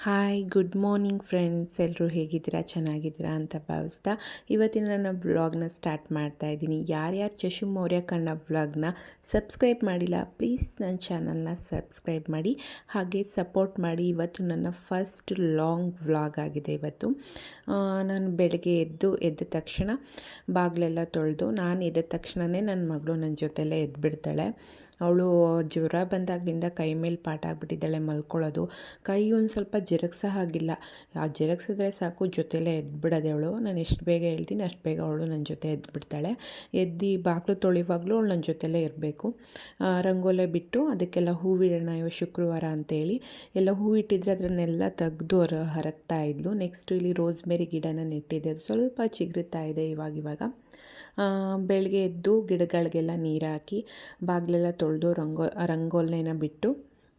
Hi good morning friends, ಎಲ್ಲರೂ ಹೇಗಿದ್ದೀರಾ? ಚೆನ್ನಾಗಿದ್ದೀರಾ ಅಂತ ಭಾವಿಸ್ತಾ ಇವತ್ತಿನ ನನ್ನ ವ್ಲಾಗ್ನ ಸ್ಟಾರ್ಟ್ ಮಾಡ್ತಾ ಇದ್ದೀನಿ. ಯಾರ್ಯಾರು ಶಶಿ ಮೌರ್ಯ ಕನ್ನಡ ವ್ಲಾಗ್ನ ಸಬ್ಸ್ಕ್ರೈಬ್ ಮಾಡಿಲ್ಲ, ಪ್ಲೀಸ್ ನನ್ನ ಚಾನಲ್ನ ಸಬ್ಸ್ಕ್ರೈಬ್ ಮಾಡಿ, ಹಾಗೆ ಸಪೋರ್ಟ್ ಮಾಡಿ. ಇವತ್ತು ನನ್ನ ಫಸ್ಟ್ ಲಾಂಗ್ ವ್ಲಾಗ್ ಆಗಿದೆ. ಇವತ್ತು ನಾನು ಬೆಳಗ್ಗೆ ಎದ್ದ ತಕ್ಷಣ ಬಾಗಿಲೆಲ್ಲ ತೊಳೆದು, ನಾನು ಎದ್ದ ತಕ್ಷಣವೇ ನನ್ನ ಮಗಳು ನನ್ನ ಜೊತೆಲೇ ಎದ್ಬಿಡ್ತಾಳೆ. ಅವಳು ಜ್ವರ ಬಂದಾಗಲಿಂದ ಕೈ ಮೇಲೆ ಪಾಠ ಆಗಿಬಿಟ್ಟಿದ್ದಾಳೆ. ಮಲ್ಕೊಳ್ಳೋದು, ಕೈ ಒಂದು ಸ್ವಲ್ಪ ಜರಗ್ಸೋ ಹಾಗಿಲ್ಲ. ಆ ಜರಗ್ಸಿದ್ರೆ ಸಾಕು ಜೊತೆಲೇ ಎದ್ಬಿಡೋದೆ ಅವಳು. ನಾನು ಎಷ್ಟು ಬೇಗ ಹೇಳ್ತೀನಿ ಅಷ್ಟು ಬೇಗ ಅವಳು ನನ್ನ ಜೊತೆ ಎದ್ಬಿಡ್ತಾಳೆ. ಎದ್ದು ಬಾಗಿಲು ತೊಳೆಯುವಾಗಲೂ ಅವಳು ನನ್ನ ಜೊತೆಲೇ ಇರಬೇಕು. ರಂಗೋಲೆ ಬಿಟ್ಟು ಅದಕ್ಕೆಲ್ಲ ಹೂವಿಡೋಣ, ಇವತ್ತು ಶುಕ್ರವಾರ ಅಂತೇಳಿ ಎಲ್ಲ ಹೂವಿಟ್ಟಿದ್ರೆ ಅದನ್ನೆಲ್ಲ ತೆಗೆದು ಹರಗ್ತಾ ಇದ್ಲು. ನೆಕ್ಸ್ಟ್ ಇಲ್ಲಿ ರೋಸ್ಮೆರಿ ಗಿಡನ ನೆಟ್ಟಿದ್ದೆ, ಅದು ಸ್ವಲ್ಪ ಚಿಗುರುತ್ತಾ ಇದೆ ಇವಾಗ. ಬೆಳಗ್ಗೆ ಎದ್ದು ಗಿಡಗಳಿಗೆಲ್ಲ ನೀರು ಹಾಕಿ ಬಾಗಿಲೆಲ್ಲ ತೊಳೆದು ರಂಗೋಲಿನ ಬಿಟ್ಟು,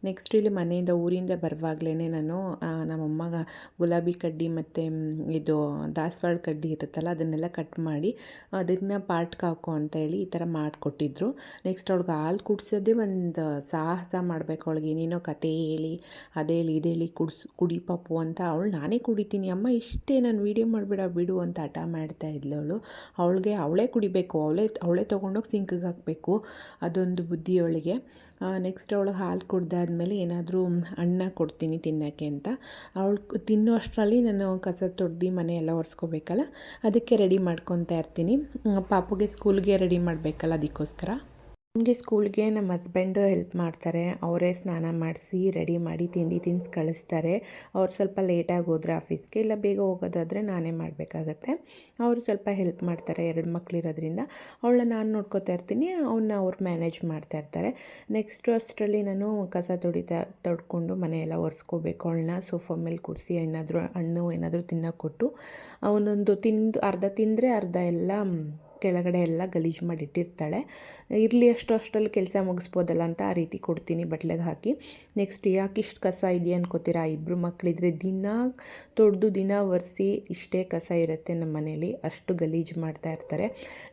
ನೆಕ್ಸ್ಟ್ ಇಲ್ಲಿ ಮನೆಯಿಂದ ಊರಿಂದ ಬರುವಾಗಲೇ ನಾನು ನಮ್ಮಮ್ಮಗ ಗುಲಾಬಿ ಕಡ್ಡಿ ಮತ್ತು ಇದು ದಾಸವಾಳ ಕಡ್ಡಿ ಇರುತ್ತಲ್ಲ ಅದನ್ನೆಲ್ಲ ಕಟ್ ಮಾಡಿ ಅದನ್ನು ಪಾಟ್ಗೆ ಹಾಕೋ ಅಂತ ಹೇಳಿ ಈ ಥರ ಮಾಡಿಕೊಟ್ಟಿದ್ರು. ನೆಕ್ಸ್ಟ್ ಅವಳಿಗೆ ಹಾಲು ಕುಡಿಸೋದೇ ಒಂದು ಸಾಹಸ ಮಾಡಬೇಕು. ಅವಳಿಗೆ ಏನೇನೋ ಕತೆ ಹೇಳಿ ಅದೇಳಿ ಇದೇಳಿ ಕುಡಿ ಪಾಪು ಅಂತ. ಅವಳು ನಾನೇ ಕುಡಿತೀನಿ ಅಮ್ಮ, ಇಷ್ಟೇ, ನಾನು ವೀಡಿಯೋ ಮಾಡಿಬಿಡ ಬಿಡು ಅಂತ ಹಠ ಮಾಡ್ತಾ ಇದ್ಲು ಅವಳು. ಅವಳೇ ಕುಡಿಬೇಕು, ಅವಳೇ ತೊಗೊಂಡೋಗಿ ಸಿಂಕಿಗೆ ಹಾಕಬೇಕು, ಅದೊಂದು ಬುದ್ಧಿ ಅವಳಿಗೆ. ನೆಕ್ಸ್ಟ್ ಅವಳು ಹಾಲು ಕುಡ್ದಾದ್ಮೇಲೆ ಏನಾದರೂ ಹಣ್ಣ ಕೊಡ್ತೀನಿ ತಿನ್ನೋಕ್ಕೆ ಅಂತ. ಅವಳು ತಿನ್ನೋ ಅಷ್ಟರಲ್ಲಿ ನಾನು ಕಸ ತೊಡ್ದು ಮನೆ ಎಲ್ಲ ಒರೆಸ್ಕೋಬೇಕಲ್ಲ, ಅದಕ್ಕೆ ರೆಡಿ ಮಾಡ್ಕೊತಾ ಇರ್ತೀನಿ. ಪಾಪುಗೆ ಸ್ಕೂಲ್ಗೆ ರೆಡಿ ಮಾಡಬೇಕಲ್ಲ, ಅದಕ್ಕೋಸ್ಕರ. ನನಗೆ ಸ್ಕೂಲ್ಗೆ ನಮ್ಮ ಹಸ್ಬೆಂಡು ಹೆಲ್ಪ್ ಮಾಡ್ತಾರೆ. ಅವರೇ ಸ್ನಾನ ಮಾಡಿಸಿ ರೆಡಿ ಮಾಡಿ ತಿಂಡಿ ತಿನ್ನಿಸಿ ಕಳಿಸ್ತಾರೆ. ಅವ್ರು ಸ್ವಲ್ಪ ಲೇಟಾಗಿ ಹೋದರೆ ಆಫೀಸ್ಗೆ, ಇಲ್ಲ ಬೇಗ ಹೋಗೋದಾದರೆ ನಾನೇ ಮಾಡಬೇಕಾಗತ್ತೆ. ಅವರು ಸ್ವಲ್ಪ ಹೆಲ್ಪ್ ಮಾಡ್ತಾರೆ, 2 ಮಕ್ಕಳಿರೋದ್ರಿಂದ. ಅವಳನ್ನ ನಾನು ನೋಡ್ಕೋತಾ ಇರ್ತೀನಿ, ಅವ್ರು ಮ್ಯಾನೇಜ್ ಮಾಡ್ತಾ ಇರ್ತಾರೆ. ನೆಕ್ಸ್ಟು ಅಷ್ಟರಲ್ಲಿ ನಾನು ಕಸ ತೊಡ್ಕೊಂಡು ಮನೆಯೆಲ್ಲ ಒರೆಸ್ಕೋಬೇಕು. ಅವಳನ್ನ ಸೋಫಾ ಮೇಲೆ ಕೂರಿಸಿ ಹಣ್ಣು ಏನಾದರೂ ತಿನ್ನೋಕೆ ಕೊಟ್ಟು, ಅವನೊಂದು ಅರ್ಧ ತಿಂದರೆ ಅರ್ಧ ಎಲ್ಲ ಕೆಳಗಡೆ ಎಲ್ಲ ಗಲೀಜು ಮಾಡಿ ಇಟ್ಟಿರ್ತಾಳೆ. ಇರಲಿ ಅಷ್ಟರಲ್ಲಿ ಕೆಲಸ ಮುಗಿಸ್ಬೋದಲ್ಲ ಅಂತ ಆ ರೀತಿ ಕೊಡ್ತೀನಿ ಬಟ್ಲಿಗೆ ಹಾಕಿ. ನೆಕ್ಸ್ಟ್ ಯಾಕೆ ಇಷ್ಟು ಕಸ ಇದೆಯಾ ಅನ್ಕೋತೀರಾ? 2 ಮಕ್ಕಳಿದ್ರೆ ದಿನ ತೊಳೆದು ದಿನ ಒರೆಸಿ ಇಷ್ಟೇ ಕಸ ಇರುತ್ತೆ ನಮ್ಮ ಮನೇಲಿ, ಅಷ್ಟು ಗಲೀಜು ಮಾಡ್ತಾ ಇರ್ತಾರೆ.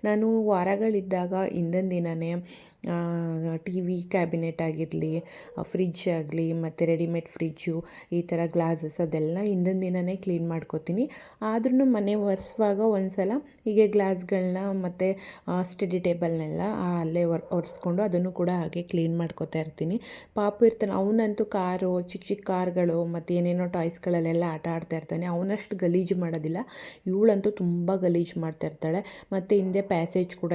ನಾನು ವಾರಗಳಿದ್ದಾಗ ಹಿಂದಿನ ದಿನವೇ ಟಿ ವಿ ಕ್ಯಾಬಿನೆಟ್ ಆಗಿರಲಿ, ಫ್ರಿಜ್ ಆಗಲಿ, ಮತ್ತು ರೆಡಿಮೇಡ್ ಫ್ರಿಜ್ಜು, ಈ ಥರ ಗ್ಲಾಸಸ್ ಅದೆಲ್ಲ ಹಿಂದಿನ ದಿನವೇ ಕ್ಲೀನ್ ಮಾಡ್ಕೋತೀನಿ. ಆದ್ರೂ ಮನೆ ಒರೆಸುವಾಗ ಒಂದು ಸಲ ಹೀಗೆ ಗ್ಲಾಸ್ಗಳನ್ನ ಮತ್ತು ಸ್ಟಡಿ ಟೇಬಲ್ನೆಲ್ಲ ಅಲ್ಲೇ ಒರೆಸ್ಕೊಂಡು ಅದನ್ನು ಕೂಡ ಹಾಗೆ ಕ್ಲೀನ್ ಮಾಡ್ಕೋತಾ ಇರ್ತೀನಿ. ಪಾಪು ಇರ್ತಾನೆ, ಅವನಂತೂ ಚಿಕ್ಕ ಕಾರ್ಗಳು ಮತ್ತು ಏನೇನೋ ಟಾಯ್ಸ್ಗಳಲ್ಲೆಲ್ಲ ಆಟ ಆಡ್ತಾ ಇರ್ತಾನೆ. ಅವನಷ್ಟು ಗಲೀಜು ಮಾಡೋದಿಲ್ಲ, ಇವಳಂತೂ ತುಂಬ ಗಲೀಜು ಮಾಡ್ತಾ ಇರ್ತಾಳೆ. ಮತ್ತು ಹಿಂದೆ ಪ್ಯಾಸೇಜ್ ಕೂಡ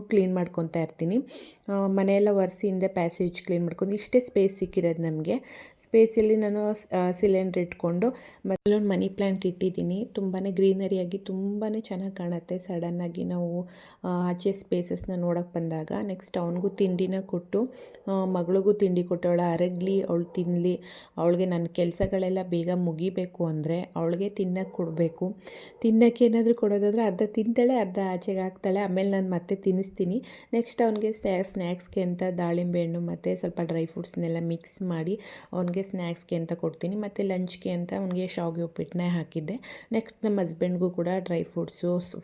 ಕ್ಲೀನ್ ಮಾಡ್ಕೊತಾ ಇರ್ತೀನಿ. ಮನೆಯೆಲ್ಲ ಒರೆಸಿ ಹಿಂದೆ ಪ್ಯಾಸೇಜ್ ಕ್ಲೀನ್ ಮಾಡ್ಕೊಂಡು, ಇಷ್ಟೇ ಸ್ಪೇಸ್ ಸಿಕ್ಕಿರೋದು ನಮಗೆ. ಸ್ಪೇಸಲ್ಲಿ ನಾನು ಸಿಲಿಂಡ್ರ್ ಇಟ್ಕೊಂಡು ಮತ್ತು ಒಂದು ಮನಿ ಪ್ಲ್ಯಾಂಟ್ ಇಟ್ಟಿದ್ದೀನಿ. ತುಂಬಾ ಗ್ರೀನರಿಯಾಗಿ ತುಂಬಾ ಚೆನ್ನಾಗಿ ಕಾಣುತ್ತೆ. ಸಡನ್ನಾಗಿ ನಾವು ಆಚೆ ಸ್ಪೇಸಸ್ನ ನೋಡೋಕ್ಕೆ ಬಂದಾಗ. ನೆಕ್ಸ್ಟ್ ಅವನಿಗೂ ತಿಂಡಿನ ಕೊಟ್ಟು, ಮಗಳಿಗೂ ತಿಂಡಿ ಕೊಟ್ಟು ಅವಳು ಅರಗಲಿ, ಅವಳು ತಿನ್ನಲಿ. ಅವಳಿಗೆ ನನ್ನ ಕೆಲಸಗಳೆಲ್ಲ ಬೇಗ ಮುಗಿಬೇಕು ಅಂದರೆ ಅವಳಿಗೆ ತಿನ್ನೋಕ್ಕೆ ಕೊಡಬೇಕು. ತಿನ್ನೋಕ್ಕೆ ಏನಾದರೂ ಕೊಡೋದಾದರೆ ಅರ್ಧ ತಿಂತಾಳೆ, ಅರ್ಧ ಆಚೆಗೆ ಹಾಕ್ತಾಳೆ. ಆಮೇಲೆ ನಾನು ಮತ್ತೆ ತಿನ್ನಿಸ್ತೀನಿ. ನೆಕ್ಸ್ಟ್ ಅವನಿಗೆ ಸ್ನ್ಯಾಕ್ಸ್ಗೆ ಅಂತ ದಾಳಿಂಬೆ ಹಣ್ಣು ಮತ್ತು ಸ್ವಲ್ಪ ಡ್ರೈ ಫ್ರೂಟ್ಸ್ನೆಲ್ಲ ಮಿಕ್ಸ್ ಮಾಡಿ ಅವನಿಗೆ ಸ್ನ್ಯಾಕ್ಸ್ಗೆ ಅಂತ ಕೊಡ್ತೀನಿ. ಮತ್ತು ಲಂಚ್ಗೆ ಅಂತ ಅವನಿಗೆ ಶಾವಿಗೆ ಉಪ್ಪಿಟ್ಟನ್ನೇ ಹಾಕಿದ್ದೆ. ನೆಕ್ಸ್ಟ್ ನಮ್ಮ ಹಸ್ಬೆಂಡ್ಗೂ ಕೂಡ ಡ್ರೈ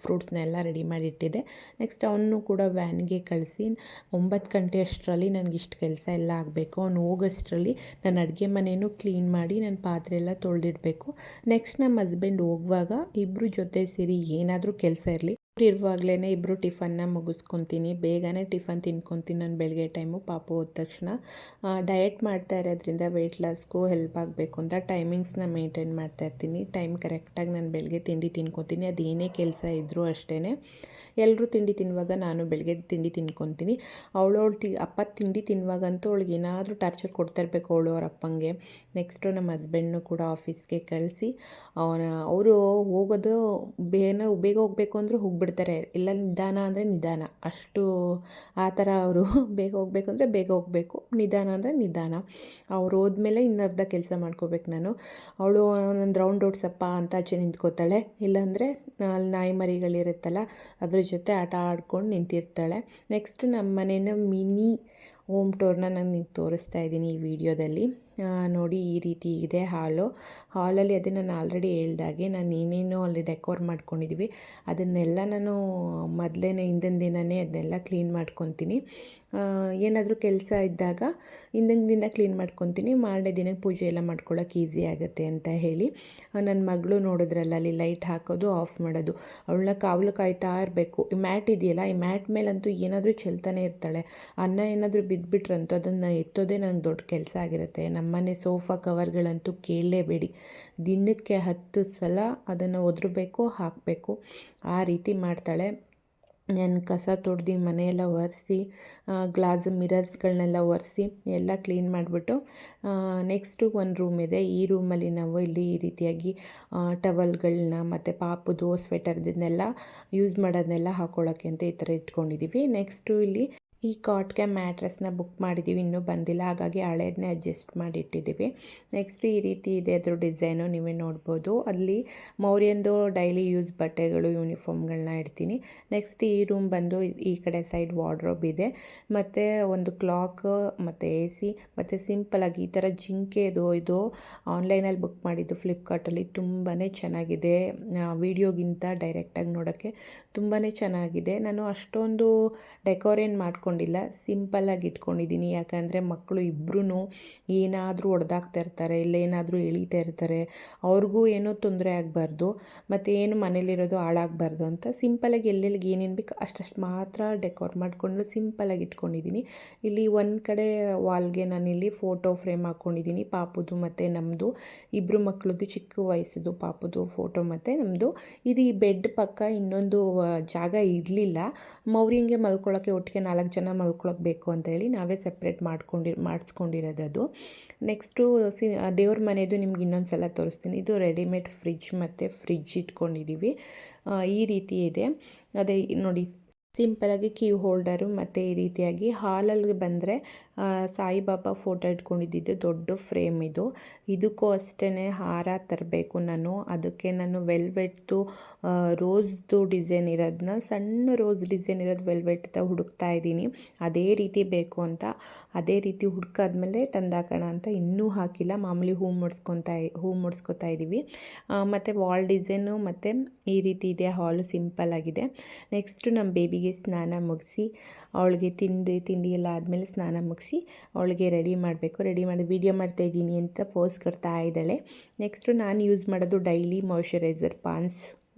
ಫ್ರೂಟ್ಸ್ನೆಲ್ಲ ರೆಡಿ ಮಾಡಿ ಇಟ್ಟಿದ್ದೆ. ನೆಕ್ಸ್ಟ್ ಅವನು ಕೂಡ ವ್ಯಾನ್ಗೆ ಕಳಿಸಿ 9 ಗಂಟೆ ಅಷ್ಟರಲ್ಲಿ ನನಗಿಷ್ಟು ಕೆಲಸ ಎಲ್ಲ ಆಗಬೇಕು. ಅವನು ಹೋಗೋಷ್ಟರಲ್ಲಿ ನಾನು ಅಡುಗೆ ಮನೆಯೂ ಕ್ಲೀನ್ ಮಾಡಿ ನನ್ನ ಪಾತ್ರೆ ಎಲ್ಲ ತೊಳೆದಿಡಬೇಕು. ನೆಕ್ಸ್ಟ್ ನಮ್ಮ ಹಸ್ಬೆಂಡ್ ಹೋಗುವಾಗ ಇಬ್ಬರು ಜೊತೆ ಸೇರಿ ಏನಾದರೂ ಕೆಲಸ ಇರಲಿ ಇರುವಾಗಲೇ ಇಬ್ಬರು ಟಿಫನ್ನ ಮುಗಿಸ್ಕೊತೀನಿ. ಬೇಗನೆ ಟಿಫನ್ ತಿನ್ಕೊತೀನಿ ನಾನು ಬೆಳಗ್ಗೆ ಟೈಮು. ಪಾಪು ಹೋದ ತಕ್ಷಣ ಡಯಟ್ ಮಾಡ್ತಾ ಇರೋದ್ರಿಂದ ವೆಯ್ಟ್ ಲಾಸ್ಗೂ ಹೆಲ್ಪ್ ಆಗಬೇಕು ಅಂತ ಟೈಮಿಂಗ್ಸ್ನ ಮೇಂಟೈನ್ ಮಾಡ್ತಾ ಇರ್ತೀನಿ. ಟೈಮ್ ಕರೆಕ್ಟಾಗಿ ನಾನು ಬೆಳಗ್ಗೆ ತಿಂಡಿ ತಿನ್ಕೊತೀನಿ. ಅದು ಏನೇ ಕೆಲಸ ಇದ್ದರೂ ಅಷ್ಟೇ. ಎಲ್ಲರೂ ತಿಂಡಿ ತಿನ್ನುವಾಗ ನಾನು ಬೆಳಗ್ಗೆ ತಿಂಡಿ ತಿನ್ಕೊತೀನಿ. ಅವಳು ಅಪ್ಪ ತಿಂಡಿ ತಿನ್ನುವಾಗಂತೂ ಅವಳಿಗೆ ಏನಾದರೂ ಟಾರ್ಚರ್ ಕೊಡ್ತಾ ಇರಬೇಕು ಅವ್ರ ಅಪ್ಪಂಗೆ. ನೆಕ್ಸ್ಟು ನಮ್ಮ ಹಸ್ಬೆಂಡ್ನು ಕೂಡ ಆಫೀಸ್ಗೆ ಕಳಿಸಿ ಅವರು ಹೋಗೋದು ಬೇಗ ಹೋಗಬೇಕು ಅಂದರೂ ಹೋಗ್ಬಿಡ್ತಾರೆ, ಇಲ್ಲ ನಿಧಾನ ಅಂದರೆ ನಿಧಾನ, ಅಷ್ಟು ಆ ಥರ ಅವರು. ಬೇಗ ಹೋಗಬೇಕು ಅಂದರೆ ಬೇಗ ಹೋಗಬೇಕು, ನಿಧಾನ ಅಂದರೆ ನಿಧಾನ. ಅವ್ರು ಹೋದ್ಮೇಲೆ ಇನ್ನರ್ಧ ಕೆಲಸ ಮಾಡ್ಕೋಬೇಕು ನಾನು. ಅವಳು ಒಂದೊಂದು ರೌಂಡ್ ಓಡಿಸಪ್ಪ ಅಂತ ಆಚೆ ನಿಂತ್ಕೋತಾಳೆ, ಇಲ್ಲಾಂದರೆ ಅಲ್ಲಿ ನಾಯಿ ಮರಿಗಳಿರುತ್ತಲ್ಲ ಅದ್ರ ಜೊತೆ ಆಟ ಆಡ್ಕೊಂಡು ನಿಂತಿರ್ತಾಳೆ. ನೆಕ್ಸ್ಟ್ ನಮ್ಮ ಮನೇನ ಮಿನಿ ಹೋಮ್ ಟೂರ್ನ ನಾನು ನಿಮ್ಗೆ ತೋರಿಸ್ತಾ ಇದ್ದೀನಿ ಈ ವಿಡಿಯೋದಲ್ಲಿ. ನೋಡಿ ಈ ರೀತಿ ಇದೆ ಹಾಲಲ್ಲಿ ಅದೇ ನಾನು ಆಲ್ರೆಡಿ ಹೇಳ್ದಾಗೆ ನಾನು ಏನೇನೋ ಅಲ್ಲಿ ಡೆಕೋರ್ ಮಾಡ್ಕೊಂಡಿದ್ದೀವಿ ಅದನ್ನೆಲ್ಲ ನಾನು ಮೊದಲೇ ಹಿಂದಿನ ದಿನವೇ ಅದನ್ನೆಲ್ಲ ಕ್ಲೀನ್ ಮಾಡ್ಕೊತೀನಿ. ಏನಾದರೂ ಕೆಲಸ ಇದ್ದಾಗ ಹಿಂದಿನ ದಿನ ಕ್ಲೀನ್ ಮಾಡ್ಕೊತೀನಿ, ಮಾರನೇ ದಿನಕ್ಕೆ ಪೂಜೆ ಎಲ್ಲ ಮಾಡ್ಕೊಳ್ಳೋಕೆ ಈಸಿ ಆಗುತ್ತೆ ಅಂತ ಹೇಳಿ. ನನ್ನ ಮಗಳು ನೋಡಿದ್ರಲ್ಲ ಅಲ್ಲಿ ಲೈಟ್ ಹಾಕೋದು ಆಫ್ ಮಾಡೋದು, ಅವಳನ್ನ ಕಾವಲು ಕಾಯ್ತಾ ಇರಬೇಕು. ಈ ಮ್ಯಾಟ್ ಇದೆಯಲ್ಲ, ಈ ಮ್ಯಾಟ್ ಮೇಲಂತೂ ಏನಾದರೂ ಚೆಲ್ತಾನೆ ಇರ್ತಾಳೆ. ಅನ್ನ ಏನಾದರೂ ಬಿದ್ದುಬಿಟ್ರಂತೂ ಅದನ್ನು ಎತ್ತೋದೇ ನನಗೆ ದೊಡ್ಡ ಕೆಲಸ ಆಗಿರುತ್ತೆ. ನಮ್ಮನೆ ಸೋಫಾ ಕವರ್ಗಳಂತೂ ಕೇಳಲೇಬೇಡಿ, ದಿನಕ್ಕೆ 10 ಸಲ ಅದನ್ನು ಒದರಬೇಕು, ಹಾಕಬೇಕು, ಆ ರೀತಿ ಮಾಡ್ತಾಳೆ. ನಾನು ಕಸ ತೊಡ್ದು ಮನೆಯೆಲ್ಲ ಒರೆಸಿ ಗ್ಲಾಸ್ ಮಿರರ್ಸ್ಗಳನ್ನೆಲ್ಲ ಒರೆಸಿ ಎಲ್ಲ ಕ್ಲೀನ್ ಮಾಡಿಬಿಟ್ಟು ನೆಕ್ಸ್ಟು ಒಂದು ರೂಮ್ ಇದೆ. ಈ ರೂಮಲ್ಲಿ ನಾವು ಇಲ್ಲಿ ಈ ರೀತಿಯಾಗಿ ಟವಲ್ಗಳನ್ನ ಮತ್ತು ಪಾಪುದು ಸ್ವೆಟರ್ದನ್ನೆಲ್ಲ ಯೂಸ್ ಮಾಡೋದನ್ನೆಲ್ಲ ಹಾಕ್ಕೊಳ್ಳೋಕ್ಕೆ ಅಂತ ಈ ಥರ ಇಟ್ಕೊಂಡಿದ್ದೀವಿ. ನೆಕ್ಸ್ಟು ಇಲ್ಲಿ ಈ ಕಾಟ್ಗೆ ಮ್ಯಾಟ್ರೆಸ್ನ ಬುಕ್ ಮಾಡಿದ್ದೀವಿ, ಇನ್ನೂ ಬಂದಿಲ್ಲ, ಹಾಗಾಗಿ ಹಳೇದನ್ನೇ ಅಡ್ಜಸ್ಟ್ ಮಾಡಿಟ್ಟಿದ್ದೀವಿ. ನೆಕ್ಸ್ಟು ಈ ರೀತಿ ಇದೆ ಅದ್ರ ಡಿಸೈನು, ನೀವೇ ನೋಡ್ಬೋದು. ಅಲ್ಲಿ ಮೌರ್ಯಂದು ಡೈಲಿ ಯೂಸ್ ಬಟ್ಟೆಗಳು, ಯೂನಿಫಾರ್ಮ್ಗಳನ್ನ ಇಡ್ತೀನಿ. ನೆಕ್ಸ್ಟ್ ಈ ರೂಮ್ ಬಂದು ಈ ಕಡೆ ಸೈಡ್ ವಾರ್ಡ್ರೋಬ್ ಇದೆ, ಮತ್ತು ಒಂದು ಕ್ಲಾಕ್ ಮತ್ತು AC, ಮತ್ತು ಸಿಂಪಲಾಗಿ ಈ ಥರ ಜಿಂಕೆದು ಇದು ಆನ್ಲೈನಲ್ಲಿ ಬುಕ್ ಮಾಡಿದ್ದು ಫ್ಲಿಪ್ಕಾರ್ಟಲ್ಲಿ ತುಂಬಾ ಚೆನ್ನಾಗಿದೆ. ವೀಡಿಯೋಗಿಂತ ಡೈರೆಕ್ಟಾಗಿ ನೋಡೋಕ್ಕೆ ತುಂಬಾ ಚೆನ್ನಾಗಿದೆ. ನಾನು ಅಷ್ಟೊಂದು ಡೆಕೋರೇನ್ ಮಾಡ್ಕೊಂಡಿಲ್ಲ, ಸಿಂಪಲ್ಲಾಗಿ ಇಟ್ಕೊಂಡಿದ್ದೀನಿ. ಯಾಕಂದರೆ ಮಕ್ಕಳು ಇಬ್ಬರೂ ಏನಾದರೂ ಹೊಡೆದಾಕ್ತಾ ಇರ್ತಾರೆ, ಇಲ್ಲ ಏನಾದರೂ ಎಳೀತಾ ಇರ್ತಾರೆ, ಅವ್ರಿಗೂ ಏನೂ ತೊಂದರೆ ಆಗಬಾರ್ದು, ಮತ್ತು ಏನು ಮನೇಲಿರೋದು ಹಾಳಾಗಬಾರ್ದು ಅಂತ ಸಿಂಪಲ್ಲಾಗಿ ಎಲ್ಲೆಲ್ಲಿಗೆ ಏನೇನು ಬೇಕು ಅಷ್ಟಷ್ಟು ಮಾತ್ರ ಡೆಕೋರ್ ಮಾಡಿಕೊಂಡು ಸಿಂಪಲ್ಲಾಗಿ ಇಟ್ಕೊಂಡಿದ್ದೀನಿ. ಇಲ್ಲಿ ಒಂದು ಕಡೆ ವಾಲ್ಗೆ ನಾನಿಲ್ಲಿ ಫೋಟೋ ಫ್ರೇಮ್ ಹಾಕ್ಕೊಂಡಿದ್ದೀನಿ, ಪಾಪುದು ಮತ್ತು ನಮ್ಮದು ಇಬ್ಬರು ಮಕ್ಕಳದ್ದು ಚಿಕ್ಕ ವಯಸ್ಸದು ಪಾಪುದು ಫೋಟೋ ಮತ್ತು ನಮ್ಮದು. ಇದು ಈ ಬೆಡ್ ಪಕ್ಕ ಇನ್ನೊಂದು ಜಾಗ ಇರಲಿಲ್ಲ, ಮೌರ್ಯಂಗೆ ಮಲ್ಕೊಳ್ಳೋಕ್ಕೆ ಒಟ್ಟಿಗೆ 4 ಜನ ಮಲ್ಕೊಳ್ಳೋಕೆ ಬೇಕು ಅಂತೇಳಿ ನಾವೇ ಸಪ್ರೇಟ್ ಮಾಡಿಸ್ಕೊಂಡಿರೋದು ಅದು. ನೆಕ್ಸ್ಟು ದೇವ್ರ ಮನೆಯದು ನಿಮ್ಗೆ ಇನ್ನೊಂದು ಸಲ ತೋರಿಸ್ತೀನಿ. ಇದು ರೆಡಿಮೇಡ್ ಫ್ರಿಜ್ ಇಟ್ಕೊಂಡಿದ್ದೀವಿ, ಈ ರೀತಿ ಇದೆ. ಅದೇ ನೋಡಿ ಸಿಂಪಲಾಗಿ ಕೀ ಹೋಲ್ಡರು, ಮತ್ತು ಈ ರೀತಿಯಾಗಿ ಹಾಲಲ್ಲಿ ಬಂದರೆ ಸಾಯಿಬಾಬಾ ಫೋಟೋ ಇಟ್ಕೊಂಡಿದ್ದು ದೊಡ್ಡ ಫ್ರೇಮ್ ಇದು. ಇದಕ್ಕೂ ಅಷ್ಟೇ ಹಾರ ತರಬೇಕು ನಾನು. ಅದಕ್ಕೆ ನಾನು ವೆಲ್ವೆಟ್ದು ರೋಸ್ದು ಡಿಸೈನ್ ಇರೋದನ್ನ, ಸಣ್ಣ ರೋಸ್ ಡಿಸೈನ್ ಇರೋದು ವೆಲ್ವೆಟ್ದ ಹುಡುಕ್ತಾ ಇದ್ದೀನಿ. ಅದೇ ರೀತಿ ಬೇಕು ಅಂತ, ಅದೇ ರೀತಿ ಹುಡುಕಾದ್ಮೇಲೆ ತಂದಾಕೋಣ ಅಂತ ಇನ್ನೂ ಹಾಕಿಲ್ಲ. ಮಾಮೂಲಿ ಹೂ ಮುಡ್ಸ್ಕೊತಾ ಇದ್ದೀವಿ. ಮತ್ತು ವಾಲ್ ಡಿಸೈನು ಮತ್ತು ಈ ರೀತಿ ಇದೆ. ಹಾಲು ಸಿಂಪಲ್ಲಾಗಿದೆ. ನೆಕ್ಸ್ಟು ನಮ್ಮ ಬೇಬಿಗೆ ಸ್ನಾನ ಮುಗಿಸಿ ಅವಳಿಗೆ ತಿಂಡಿ ಎಲ್ಲ ಆದಮೇಲೆ ಸ್ನಾನ ಮುಗಿಸಿ ಅವಳಿಗೆ ರೆಡಿ ಮಾಡಿ ವೀಡಿಯೋ ಮಾಡ್ತಾಯಿದ್ದೀನಿ ಅಂತ ಪೋಸ್ ಕೊಡ್ತಾ ಇದ್ದಾಳೆ. ನೆಕ್ಸ್ಟು ನಾನು ಯೂಸ್ ಮಾಡೋದು ಡೈಲಿ ಮಾಯ್ಶ್ಚರೈಸರ್ ಪಾನ್ಸ್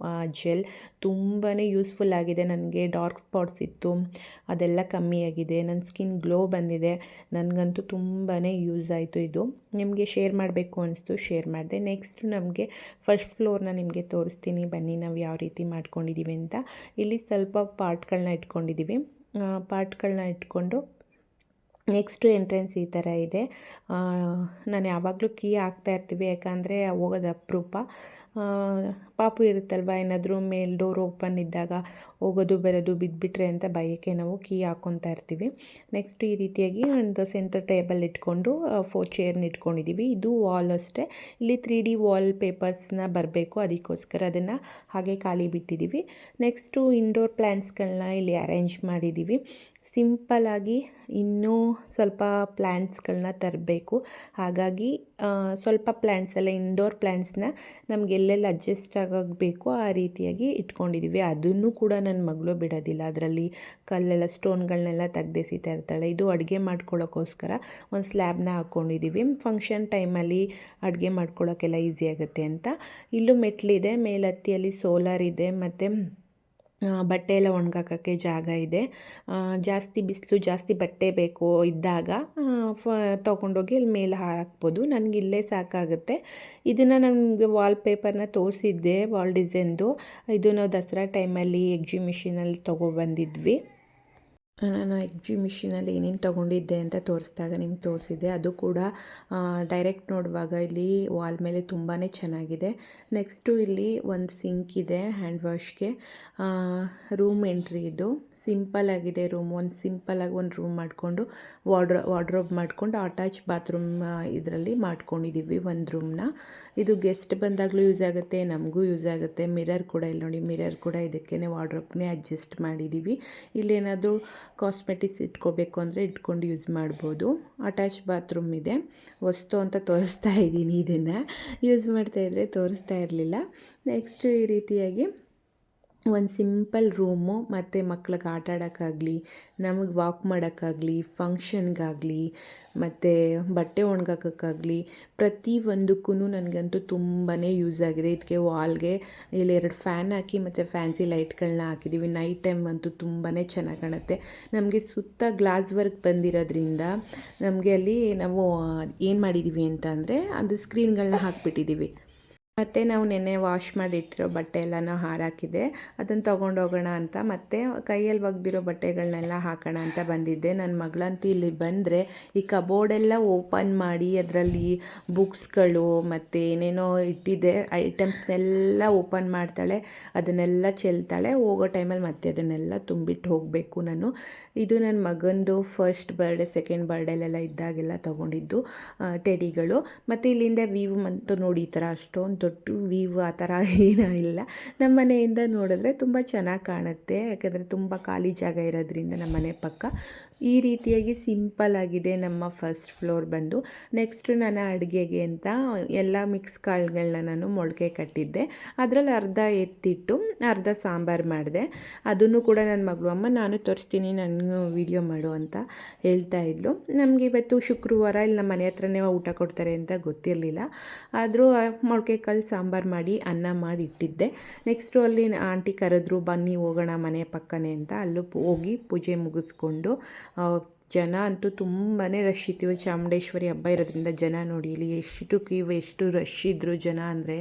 ಜೆಲ್, ತುಂಬಾ ಯೂಸ್ಫುಲ್ ಆಗಿದೆ. ನನಗೆ ಡಾರ್ಕ್ ಸ್ಪಾಟ್ಸ್ ಇತ್ತು, ಅದೆಲ್ಲ ಕಮ್ಮಿಯಾಗಿದೆ, ನನ್ನ ಸ್ಕಿನ್ ಗ್ಲೋ ಬಂದಿದೆ. ನನಗಂತೂ ತುಂಬಾ ಯೂಸ್ ಆಯಿತು ಇದು. ನಿಮಗೆ ಶೇರ್ ಮಾಡಬೇಕು ಅನಿಸ್ತು, ಶೇರ್ ಮಾಡಿದೆ. ನೆಕ್ಸ್ಟ್ ನಮಗೆ ಫಸ್ಟ್ ಫ್ಲೋರ್ನ ನಿಮಗೆ ತೋರಿಸ್ತೀನಿ ಬನ್ನಿ, ನಾವು ಯಾವ ರೀತಿ ಮಾಡ್ಕೊಂಡಿದ್ದೀವಿ ಅಂತ. ಇಲ್ಲಿ ಸ್ವಲ್ಪ ಪಾಟ್ಗಳನ್ನ ಇಟ್ಕೊಂಡು ನೆಕ್ಸ್ಟು ಎಂಟ್ರೆನ್ಸ್ ಈ ಥರ ಇದೆ. ನಾನು ಯಾವಾಗಲೂ ಕೀ ಹಾಕ್ತಾಯಿರ್ತೀವಿ, ಯಾಕಂದರೆ ಹೋಗೋದು ಅಪರೂಪ. ಪಾಪು ಇರುತ್ತಲ್ವ, ಏನಾದರೂ ಮೇಲೆ ಡೋರ್ ಓಪನ್ ಇದ್ದಾಗ ಹೋಗೋದು ಬರೋದು ಬಿದ್ದುಬಿಟ್ರೆ ಅಂತ ಭಯಕ್ಕೆ ನಾವು ಕೀ ಹಾಕ್ಕೊತಾ ಇರ್ತೀವಿ. ನೆಕ್ಸ್ಟ್ ಈ ರೀತಿಯಾಗಿ ಒಂದು ಸೆಂಟರ್ ಟೇಬಲ್ ಇಟ್ಕೊಂಡು 4 ಚೇರ್ನ ಇಟ್ಕೊಂಡಿದ್ದೀವಿ. ಇದು ವಾಲ್ ಅಷ್ಟೇ, ಇಲ್ಲಿ 3D ವಾಲ್ ಪೇಪರ್ಸ್ನ ಬರಬೇಕು, ಅದಕ್ಕೋಸ್ಕರ ಅದನ್ನು ಹಾಗೆ ಖಾಲಿ ಬಿಟ್ಟಿದ್ದೀವಿ. ನೆಕ್ಸ್ಟು ಇಂಡೋರ್ ಪ್ಲ್ಯಾಂಟ್ಸ್ಗಳನ್ನ ಇಲ್ಲಿ ಅರೇಂಜ್ ಮಾಡಿದ್ದೀವಿ. ಸಿಂಪಲ್ಲಾಗಿ ಇನ್ನೂ ಸ್ವಲ್ಪ ಪ್ಲ್ಯಾಂಟ್ಸ್ಗಳನ್ನ ತರಬೇಕು, ಹಾಗಾಗಿ ಸ್ವಲ್ಪ ಪ್ಲ್ಯಾಂಟ್ಸ್ ಎಲ್ಲ ಇಂಡೋರ್ ಪ್ಲ್ಯಾಂಟ್ಸ್ನ ನಮ್ಗೆ ಎಲ್ಲೆಲ್ಲಿ ಅಡ್ಜಸ್ಟ್ ಆಗಬೇಕು ಆ ರೀತಿಯಾಗಿ ಇಟ್ಕೊಂಡಿದ್ದೀವಿ. ಅದನ್ನು ಕೂಡ ನನ್ನ ಮಗಳು ಬಿಡೋದಿಲ್ಲ, ಅದರಲ್ಲಿ ಕಲ್ಲೆಲ್ಲ ಸ್ಟೋನ್ಗಳನ್ನೆಲ್ಲ ತೆಗ್ದೆಸಿತಾ ಇರ್ತಾಳೆ. ಇದು ಅಡುಗೆ ಮಾಡ್ಕೊಳ್ಳೋಕ್ಕೋಸ್ಕರ ಒಂದು ಸ್ಲ್ಯಾಬ್ನ ಹಾಕ್ಕೊಂಡಿದ್ದೀವಿ, ಫಂಕ್ಷನ್ ಟೈಮಲ್ಲಿ ಅಡುಗೆ ಮಾಡ್ಕೊಳ್ಳೋಕ್ಕೆಲ್ಲ ಈಸಿ ಆಗುತ್ತೆ ಅಂತ. ಇಲ್ಲೂ ಮೆಟ್ಲಿದೆ, ಮೇಲತ್ತಿಯಲ್ಲಿ ಸೋಲಾರ್ ಇದೆ, ಮತ್ತು ಬಟ್ಟೆ ಎಲ್ಲ ಒಣಗಾಕೋಕ್ಕೆ ಜಾಗ ಇದೆ. ಜಾಸ್ತಿ ಬಿಸಿಲು ಜಾಸ್ತಿ ಬಟ್ಟೆ ಬೇಕು ಇದ್ದಾಗ ತೊಗೊಂಡೋಗಿ ಅಲ್ಲಿ ಮೇಲೆ ಹಾಕ್ಬೋದು. ನನಗೆ ಇಲ್ಲೇ ಸಾಕಾಗುತ್ತೆ. ಇದನ್ನು ನನಗೆ ವಾಲ್ಪೇಪರ್ನ ತೋರಿಸಿದ್ದೆ, ವಾಲ್ ಡಿಸೈನ್ದು. ಇದು ನಾವು ದಸರಾ ಟೈಮಲ್ಲಿ ಎಕ್ಸಿಬಿಷನಲ್ಲಿ ತೊಗೊಬಂದಿದ್ವಿ. ನಾನು ಎಕ್ಸಿಬಿಷನಲ್ಲಿ ಏನೇನು ತೊಗೊಂಡಿದ್ದೆ ಅಂತ ತೋರಿಸಿದಾಗ ನಿಮ್ಗೆ ತೋರಿಸಿದ್ದೆ. ಅದು ಕೂಡ ಡೈರೆಕ್ಟ್ ನೋಡುವಾಗ ಇಲ್ಲಿ ವಾಲ್ ಮೇಲೆ ತುಂಬಾ ಚೆನ್ನಾಗಿದೆ. ನೆಕ್ಸ್ಟು ಇಲ್ಲಿ ಒಂದು ಸಿಂಕ್ ಇದೆ ಹ್ಯಾಂಡ್ ವಾಶ್ಗೆ, ರೂಮ್ ಎಂಟ್ರಿ ಇದು ಸಿಂಪಲ್ ಆಗಿದೆ ರೂಮ್. ಒಂದು ಸಿಂಪಲಾಗಿ ಒಂದು ರೂಮ್ ಮಾಡಿಕೊಂಡು ವಾರ್ಡ್ರೋಬ್ ಮಾಡಿಕೊಂಡು ಅಟ್ಯಾಚ್ ಬಾತ್ರೂಮ್ ಇದರಲ್ಲಿ ಮಾಡ್ಕೊಂಡಿದ್ದೀವಿ ಒಂದು ರೂಮ್ನ. ಇದು ಗೆಸ್ಟ್ ಬಂದಾಗಲೂ ಯೂಸ್ ಆಗುತ್ತೆ, ನಮಗೂ ಯೂಸ್ ಆಗುತ್ತೆ. ಮಿರರ್ ಕೂಡ ಇಲ್ಲಿ ನೋಡಿ, ಮಿರರ್ ಕೂಡ ಇದಕ್ಕೇ ವಾರ್ಡ್ರೋಬ್ನೇ ಅಡ್ಜಸ್ಟ್ ಮಾಡಿದ್ದೀವಿ. ಇಲ್ಲೇನಾದರೂ ಕಾಸ್ಮೆಟಿಕ್ಸ್ ಇಟ್ಕೋಬೇಕು ಅಂದರೆ ಇಟ್ಕೊಂಡು ಯೂಸ್ ಮಾಡ್ಬೋದು. ಅಟ್ಯಾಚ್ ಬಾತ್ರೂಮ್ ಇದೆ. ವಸ್ತು ಅಂತ ತೋರಿಸ್ತಾ ಇದ್ದೀನಿ, ಇದನ್ನು ಯೂಸ್ ಮಾಡ್ತಾಯಿದ್ರೆ ತೋರಿಸ್ತಾ ಇರಲಿಲ್ಲ. ನೆಕ್ಸ್ಟ್ ಈ ರೀತಿಯಾಗಿ ಒಂದು ಸಿಂಪಲ್ ರೂಮು, ಮತ್ತು ಮಕ್ಳಿಗೆ ಆಟ ಆಡೋಕ್ಕಾಗಲಿ, ನಮಗೆ ವಾಕ್ ಮಾಡೋಕ್ಕಾಗಲಿ, ಫಂಕ್ಷನ್ಗಾಗಲಿ, ಮತ್ತು ಬಟ್ಟೆ ಒಣಗಾಕೋಕ್ಕಾಗಲಿ ಪ್ರತಿಯೊಂದಕ್ಕೂ ನನಗಂತೂ ತುಂಬಾ ಯೂಸ್ ಆಗಿದೆ. ಇದಕ್ಕೆ ವಾಲ್ಗೆ ಇಲ್ಲಿ 2 ಫ್ಯಾನ್ ಹಾಕಿ ಮತ್ತು ಫ್ಯಾನ್ಸಿ ಲೈಟ್ಗಳನ್ನ ಹಾಕಿದ್ದೀವಿ. ನೈಟ್ ಟೈಮ್ ಅಂತೂ ತುಂಬಾ ಚೆನ್ನಾಗಿ ಕಾಣುತ್ತೆ. ನಮಗೆ ಸುತ್ತ ಗ್ಲಾಸ್ ವರ್ಕ್ ಬಂದಿರೋದ್ರಿಂದ ನಮಗೆ ಅಲ್ಲಿ ನಾವು ಏನು ಮಾಡಿದ್ದೀವಿ ಅಂತ ಅಂದರೆ ಅದು ಸ್ಕ್ರೀನ್ಗಳನ್ನ ಹಾಕಿಬಿಟ್ಟಿದ್ದೀವಿ. ಮತ್ತು ನಾವು ನೆನ್ನೆ ವಾಶ್ ಮಾಡಿಟ್ಟಿರೋ ಬಟ್ಟೆ ಎಲ್ಲನೂ ಹಾರಾಕಿದೆ, ಅದನ್ನು ತೊಗೊಂಡೋಗೋಣ ಅಂತ. ಮತ್ತು ಕೈಯಲ್ಲಿ ಒಗ್ದಿರೋ ಬಟ್ಟೆಗಳನ್ನೆಲ್ಲ ಹಾಕೋಣ ಅಂತ ಬಂದಿದ್ದೆ. ನನ್ನ ಮಗಳಂತೂ ಇಲ್ಲಿ ಬಂದರೆ ಈ ಕಬೋರ್ಡೆಲ್ಲ ಓಪನ್ ಮಾಡಿ ಅದರಲ್ಲಿ ಬುಕ್ಸ್ಗಳು ಮತ್ತು ಏನೇನೋ ಇಟ್ಟಿದೆ ಐಟಮ್ಸ್ನೆಲ್ಲ ಓಪನ್ ಮಾಡ್ತಾಳೆ, ಅದನ್ನೆಲ್ಲ ಚೆಲ್ತಾಳೆ. ಹೋಗೋ ಟೈಮಲ್ಲಿ ಮತ್ತೆ ಅದನ್ನೆಲ್ಲ ತುಂಬಿಟ್ಟು ಹೋಗಬೇಕು ನಾನು. ಇದು ನನ್ನ ಮಗಂದು ಫಸ್ಟ್ ಬರ್ಡೇ, ಸೆಕೆಂಡ್ ಬರ್ಡೇಲೆಲ್ಲ ಇದ್ದಾಗೆಲ್ಲ ತೊಗೊಂಡಿದ್ದು ಟೆಡಿಗಳು. ಮತ್ತು ಇಲ್ಲಿಂದ ವ್ಯೂ ಅಂತೂ ನೋಡಿ, ಈ ಥರ ಅಷ್ಟೊಂದು ದೊಡ್ಡ ವ್ಯೂ ಆ ಥರ ಏನೂ ಇಲ್ಲ. ನಮ್ಮ ಮನೆಯಿಂದ ನೋಡಿದ್ರೆ ತುಂಬ ಚೆನ್ನಾಗಿ ಕಾಣುತ್ತೆ, ಯಾಕಂದರೆ ತುಂಬ ಖಾಲಿ ಜಾಗ ಇರೋದ್ರಿಂದ ನಮ್ಮ ಮನೆ ಪಕ್ಕ. ಈ ರೀತಿಯಾಗಿ ಸಿಂಪಲ್ ಆಗಿದೆ ನಮ್ಮ ಫಸ್ಟ್ ಫ್ಲೋರ್ ಬಂದು. ನೆಕ್ಸ್ಟ್ ನಾನು ಅಡುಗೆಗೆ ಅಂತ ಎಲ್ಲ ಮಿಕ್ಸ್ ಕಾಳುಗಳನ್ನ ನಾನು ಮೊಳಕೆ ಕಟ್ಟಿದ್ದೆ. ಅದರಲ್ಲಿ ಅರ್ಧ ಎತ್ತಿಟ್ಟು ಅರ್ಧ ಸಾಂಬಾರು ಮಾಡಿದೆ. ಅದನ್ನು ಕೂಡ ನನ್ನ ಮಗಳು, ಅಮ್ಮ ನಾನು ತೋರಿಸ್ತೀನಿ, ನನಗೂ ವೀಡಿಯೋ ಮಾಡು ಅಂತ ಹೇಳ್ತಾ ಇದ್ಲು. ನಮಗೆ ಇವತ್ತು ಶುಕ್ರವಾರ ಇಲ್ಲಿ ನಮ್ಮ ಮನೆ ಹತ್ರನೇ ಊಟ ಕೊಡ್ತಾರೆ ಅಂತ ಗೊತ್ತಿರಲಿಲ್ಲ. ಆದರೂ ಮೊಳಕೆ ಕಾಳು ಸಾಂಬಾರು ಮಾಡಿ ಅನ್ನ ಮಾಡಿ ಇಟ್ಟಿದ್ದೆ. ನೆಕ್ಸ್ಟು ಅಲ್ಲಿ ಆಂಟಿ ಕರೆದ್ರು, ಬನ್ನಿ ಹೋಗೋಣ ಮನೆ ಪಕ್ಕನೇ ಅಂತ. ಅಲ್ಲೂ ಹೋಗಿ ಪೂಜೆ ಮುಗಿಸ್ಕೊಂಡು ಜನ ಅಂತೂ ತುಂಬಾ ರಶ್ ಇತ್ತು. ಚಾಮುಂಡೇಶ್ವರಿ ಹಬ್ಬ ಇರೋದ್ರಿಂದ ಜನ ನೋಡಿ ಇಲ್ಲಿ ಎಷ್ಟು ರಶ್ ಇದ್ದರು ಜನ ಅಂದರೆ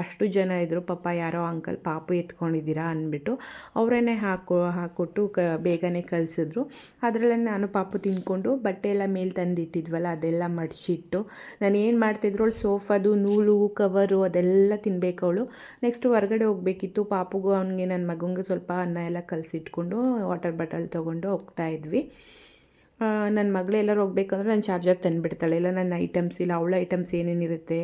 ಅಷ್ಟು ಜನ ಇದ್ದರು. ಪಾಪ ಯಾರೋ ಅಂಕಲ್ ಪಾಪು ಎತ್ಕೊಂಡಿದ್ದೀರಾ ಅಂದ್ಬಿಟ್ಟು ಅವರನ್ನೇ ಹಾಕ್ಕೊಟ್ಟು ಬೇಗನೆ ಕಳಿಸಿದ್ರು. ಅದರಲ್ಲೇ ನಾನು ಪಾಪು ತಿಂದ್ಕೊಂಡು ಬಟ್ಟೆ ಎಲ್ಲ ಮೇಲೆ ತಂದಿಟ್ಟಿದ್ವಲ್ಲ ಅದೆಲ್ಲ ಮಡಚಿಟ್ಟು, ನಾನು ಏನು ಮಾಡ್ತಿದ್ರು ಅವಳು ಸೋಫಾದು ನೂಲು ಕವರು ಅದೆಲ್ಲ ತಿನ್ನಬೇಕು ಅವಳು. ನೆಕ್ಸ್ಟ್ ಹೊರಗಡೆ ಹೋಗಬೇಕಿತ್ತು. ಪಾಪುಗೂ ಅವನಿಗೆ ನನ್ನ ಮಗನಿಗೆ ಸ್ವಲ್ಪ ಅನ್ನ ಎಲ್ಲ ಕಲಸಿಟ್ಕೊಂಡು ವಾಟರ್ ಬಾಟಲ್ ತೊಗೊಂಡು ಹೋಗ್ತಾಯಿದ್ವಿ. ನನ್ನ ಮಗಳು ಎಲ್ಲರೂ ಹೋಗ್ಬೇಕಂದ್ರೆ ನಾನು ಚಾರ್ಜರ್ ತಂದುಬಿಡ್ತಾಳೆ, ಇಲ್ಲ ನನ್ನ ಐಟಮ್ಸ್ ಇಲ್ಲ ಅವಳ ಐಟಮ್ಸ್ ಏನೇನಿರುತ್ತೆ,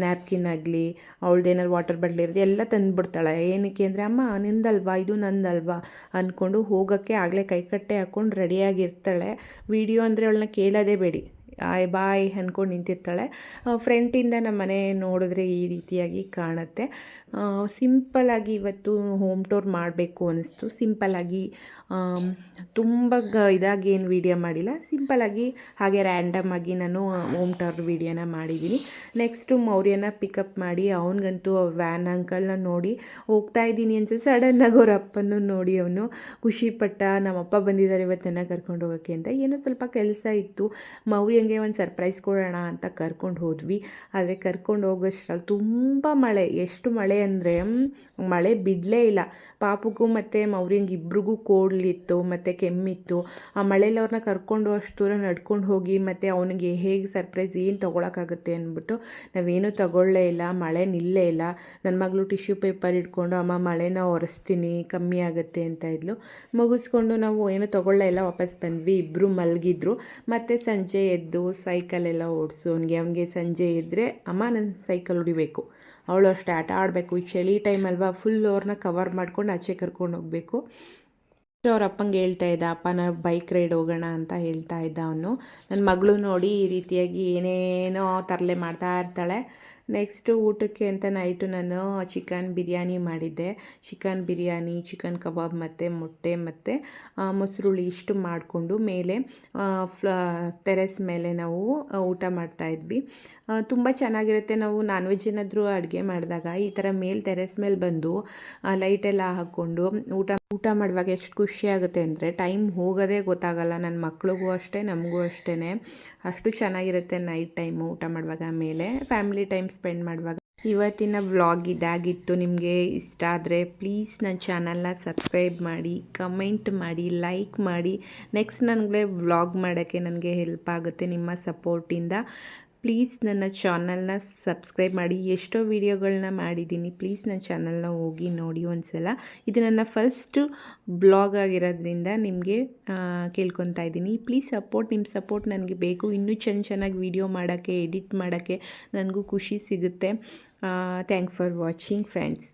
ನ್ಯಾಪ್ಕಿನ್ ಆಗಲಿ ಅವಳದ್ದೇನಾದ್ರು ವಾಟರ್ ಬಾಟ್ಲ್ ಇರುತ್ತೆ ಎಲ್ಲ ತಂದುಬಿಡ್ತಾಳೆ. ಏನಕ್ಕೆ ಅಂದರೆ ಅಮ್ಮ ನಿಂದಲ್ವಾ ಇದು ನಂದಲ್ವಾ ಅಂದ್ಕೊಂಡು ಹೋಗೋಕ್ಕೆ ಆಗಲೇ ಕೈಕಟ್ಟೆ ಹಾಕ್ಕೊಂಡು ರೆಡಿಯಾಗಿರ್ತಾಳೆ. ವೀಡಿಯೋ ಅಂದರೆ ಅವಳನ್ನ ಕೇಳೋದೇ ಬೇಡಿ, ಬಾಯ್ ಅಂದ್ಕೊಂಡು ನಿಂತಿರ್ತಾಳೆ. ಫ್ರಂಟಿಂದ ನಮ್ಮ ಮನೆ ನೋಡಿದ್ರೆ ಈ ರೀತಿಯಾಗಿ ಕಾಣುತ್ತೆ. ಸಿಂಪಲ್ಲಾಗಿ ಇವತ್ತು ಹೋಮ್ ಟೂರ್ ಮಾಡಬೇಕು ಅನ್ನಿಸ್ತು. ಸಿಂಪಲ್ಲಾಗಿ ತುಂಬ ಇದಾಗಿ ಏನು ವೀಡಿಯೋ ಮಾಡಿಲ್ಲ, ಸಿಂಪಲ್ಲಾಗಿ ಹಾಗೆ ರ್ಯಾಂಡಮ್ ಆಗಿ ನಾನು ಹೋಮ್ ಟೂರ್ ವೀಡಿಯೋನ ಮಾಡಿದ್ದೀನಿ. ನೆಕ್ಸ್ಟು ಮೌರ್ಯನ ಪಿಕಪ್ ಮಾಡಿ ಅವನಿಗಂತೂ ವ್ಯಾನ್ ಅಂಕಲ್ನ ನೋಡಿ ಹೋಗ್ತಾ ಇದ್ದೀನಿ ಅನ್ಸುತ್ತೆ. ಸಡನ್ನಾಗಿ ಅವ್ರ ಅಪ್ಪನೂ ನೋಡಿ ಅವನು ಖುಷಿಪಟ್ಟ, ನಮ್ಮಪ್ಪ ಬಂದಿದ್ದಾರೆ ಇವತ್ತನ್ನ ಕರ್ಕೊಂಡು ಹೋಗೋಕ್ಕೆ ಅಂತ. ಏನೋ ಸ್ವಲ್ಪ ಕೆಲಸ ಇತ್ತು, ಮೌರ್ಯಂಗೆ ಒಂದು ಸರ್ಪ್ರೈಸ್ ಕೊಡೋಣ ಅಂತ ಕರ್ಕೊಂಡು ಹೋದ್ವಿ. ಆದರೆ ಕರ್ಕೊಂಡು ಹೋಗೋಷ್ಟ್ರಲ್ಲಿ ತುಂಬ ಮಳೆ, ಎಷ್ಟು ಮಳೆ ಅಂದರೆ ಮಳೆ ಬಿಡಲೇ ಇಲ್ಲ. ಪಾಪುಗೂ ಮತ್ತು ಮೌರ್ಯಂಗೆ ಇಬ್ರಿಗೂ ಕೋಲ್ಡಿತ್ತು ಮತ್ತು ಕೆಮ್ಮಿತ್ತು. ಆ ಮಳೇಲಿ ಅವ್ರನ್ನ ಕರ್ಕೊಂಡು ಅಷ್ಟು ದೂರ ನಡ್ಕೊಂಡು ಹೋಗಿ ಮತ್ತು ಅವನಿಗೆ ಹೇಗೆ ಸರ್ಪ್ರೈಸ್ ಏನು ತೊಗೊಳಕ್ಕಾಗುತ್ತೆ ಅಂದ್ಬಿಟ್ಟು ನಾವೇನೂ ತಗೊಳ್ಳೇ ಇಲ್ಲ. ಮಳೆ ನಿಲ್ಲೇ ಇಲ್ಲ. ನನ್ನ ಮಗಳು ಟಿಶ್ಯೂ ಪೇಪರ್ ಇಟ್ಕೊಂಡು ಅಮ್ಮ ಮಳೆನ ಒರೆಸ್ತೀನಿ ಕಮ್ಮಿ ಆಗುತ್ತೆ ಅಂತ ಇದ್ಲು. ಮುಗಿಸ್ಕೊಂಡು ನಾವು ಏನೂ ತೊಗೊಳ್ಳೇ ಇಲ್ಲ, ವಾಪಸ್ ಬಂದ್ವಿ. ಇಬ್ಬರು ಮಲಗಿದ್ರು. ಮತ್ತು ಸಂಜೆ ಎದ್ದು ಸೈಕಲೆಲ್ಲ ಓಡಿಸು ಅವನಿಗೆ ಸಂಜೆ ಇದ್ದರೆ ಅಮ್ಮ ನಾನು ಸೈಕಲ್ ಹೊಡಿಬೇಕು, ಅವಳು ಅಷ್ಟೇ ಆಟ ಆಡಬೇಕು. ಈ ಚಳಿ ಟೈಮ್ ಅಲ್ವಾ, ಫುಲ್ ಅವ್ರನ್ನ ಕವರ್ ಮಾಡ್ಕೊಂಡು ಆಚೆ ಕರ್ಕೊಂಡು ಹೋಗಬೇಕು. ಅವ್ರ ಅಪ್ಪಂಗೆ ಹೇಳ್ತಾ ಇದ್ದ, ಅಪ್ಪ ನಾನು ಬೈಕ್ ರೈಡ್ ಹೋಗೋಣ ಅಂತ ಹೇಳ್ತಾ ಇದ್ದ ಅವನು. ನನ್ನ ಮಗಳು ನೋಡಿ ಈ ರೀತಿಯಾಗಿ ಏನೇನೋ ತರಲೆ ಮಾಡ್ತಾ ಇರ್ತಾಳೆ. ನೆಕ್ಸ್ಟು ಊಟಕ್ಕೆ ಅಂತ ನೈಟು ನಾನು ಚಿಕನ್ ಬಿರಿಯಾನಿ ಮಾಡಿದ್ದೆ. ಚಿಕನ್ ಬಿರಿಯಾನಿ, ಚಿಕನ್ ಕಬಾಬ್ ಮತ್ತು ಮೊಟ್ಟೆ ಮತ್ತು ಮೊಸರುಳ್ಳಿ ಇಷ್ಟು ಮಾಡಿಕೊಂಡು ಮೇಲೆ ಟೆರೆಸ್ ಮೇಲೆ ನಾವು ಊಟ ಮಾಡ್ತಾಯಿದ್ವಿ. ತುಂಬ ಚೆನ್ನಾಗಿರುತ್ತೆ. ನಾವು ನಾನ್ ವೆಜ್ ಏನಾದರೂ ಅಡುಗೆ ಮಾಡಿದಾಗ ಈ ಥರ ಮೇಲೆ ಟೆರೆಸ್ ಮೇಲೆ ಬಂದು ಲೈಟೆಲ್ಲ ಹಾಕ್ಕೊಂಡು ಊಟ ಮಾಡುವಾಗ ಎಷ್ಟು ಖುಷಿಯಾಗುತ್ತೆ ಅಂದರೆ ಟೈಮ್ ಹೋಗೋದೇ ಗೊತ್ತಾಗಲ್ಲ. ನನ್ನ ಮಕ್ಳಿಗೂ ಅಷ್ಟೇ, ನಮಗೂ ಅಷ್ಟೇ. ಅಷ್ಟು ಚೆನ್ನಾಗಿರುತ್ತೆ ನೈಟ್ ಟೈಮು ಊಟ ಮಾಡುವಾಗ ಮೇಲೆ ಫ್ಯಾಮಿಲಿ ಟೈಮ್ ಸ್ಪೆಂಡ್ ಮಾಡುವಾಗ. ಇವತ್ತಿನ ವ್ಲಾಗ್ ಇದಾಗಿತ್ತು. ನಿಮಗೆ ಇಷ್ಟ ಆದರೆ ಪ್ಲೀಸ್ ನನ್ನ ಚಾನಲ್ನ ಸಬ್ಸ್ಕ್ರೈಬ್ ಮಾಡಿ, ಕಮೆಂಟ್ ಮಾಡಿ, ಲೈಕ್ ಮಾಡಿ. ನೆಕ್ಸ್ಟ್ ನನಗೆ ವ್ಲಾಗ್ ಮಾಡೋಕ್ಕೆ ನನಗೆ ಹೆಲ್ಪ್ ಆಗುತ್ತೆ ನಿಮ್ಮ ಸಪೋರ್ಟಿಂದ. ಪ್ಲೀಸ್ ನನ್ನ ಚಾನಲ್ನ ಸಬ್ಸ್ಕ್ರೈಬ್ ಮಾಡಿ. ಎಷ್ಟೋ ವೀಡಿಯೋಗಳನ್ನ ಮಾಡಿದ್ದೀನಿ, ಪ್ಲೀಸ್ ನನ್ನ ಚಾನಲ್ನ ಹೋಗಿ ನೋಡಿ ಒಂದ್ಸಲ. ಇದು ನನ್ನ ಫಸ್ಟು ಬ್ಲಾಗ್ ಆಗಿರೋದ್ರಿಂದ ನಿಮಗೆ ಕೇಳ್ಕೊತಾ ಇದ್ದೀನಿ, ಪ್ಲೀಸ್ ನಿಮ್ಮ ಸಪೋರ್ಟ್ ನನಗೆ ಬೇಕು. ಇನ್ನೂ ಚೆನ್ನಾಗಿ ವೀಡಿಯೋ ಮಾಡೋಕ್ಕೆ, ಎಡಿಟ್ ಮಾಡೋಕ್ಕೆ ನನಗೂ ಖುಷಿ ಸಿಗುತ್ತೆ. Thanks for watching friends.